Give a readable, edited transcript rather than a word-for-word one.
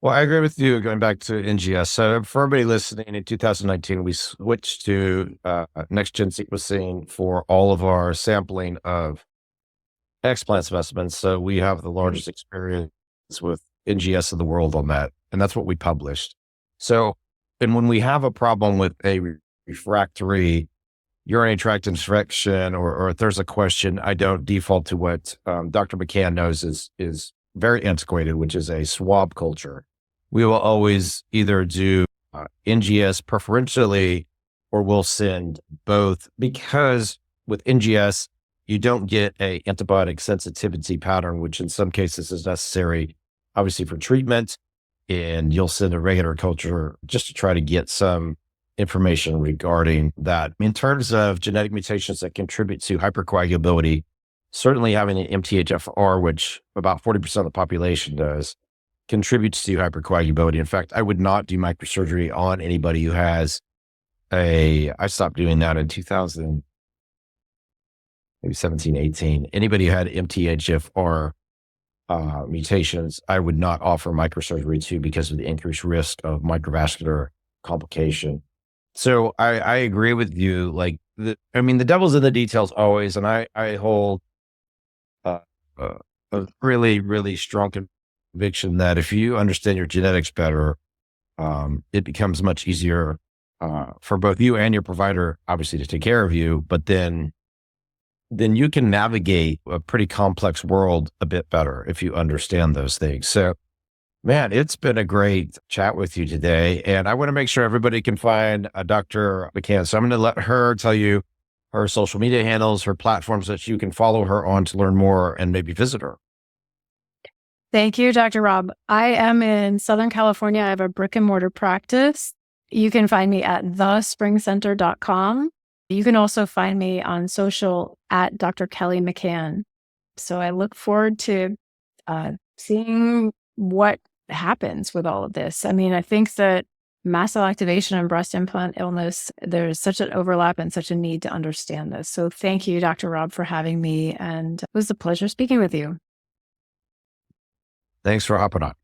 Well, I agree with you going back to NGS. So for everybody listening, in 2019, we switched to NextGen sequencing for all of our sampling of explant specimens. So we have the largest experience with NGS in the world on that. And that's what we published. So, and when we have a problem with a refractory urinary tract infection, or if there's a question, I don't default to what Dr. McCann knows is very antiquated, which is a swab culture. We will always either do NGS preferentially, or we'll send both, because with NGS, you don't get a antibiotic sensitivity pattern, which in some cases is necessary, obviously for treatment. And you'll send a regular culture just to try to get some information regarding that. In terms of genetic mutations that contribute to hypercoagulability, certainly having an MTHFR, which about 40% of the population does, contributes to hypercoagulability. In fact, I would not do microsurgery on anybody who has I stopped doing that in 2000, maybe 17, 18. Anybody who had MTHFR mutations, I would not offer microsurgery to because of the increased risk of microvascular complication. So I agree with you. Like, the devil's in the details always. And I hold uh, a really, really strong conviction that if you understand your genetics better, it becomes much easier for both you and your provider, obviously, to take care of you. But then you can navigate a pretty complex world a bit better if you understand those things. So, man, it's been a great chat with you today. And I want to make sure everybody can find Dr. McCann. So I'm going to let her tell you her social media handles, her platforms that you can follow her on to learn more and maybe visit her. Thank you, Dr. Rob. I am in Southern California. I have a brick and mortar practice. You can find me at thespringcenter.com. You can also find me on social at Dr. Kelly McCann. So I look forward to seeing what happens with all of this. I think that mast cell activation and breast implant illness, there's such an overlap and such a need to understand this. So thank you, Dr. Rob, for having me. And it was a pleasure speaking with you. Thanks for hopping on.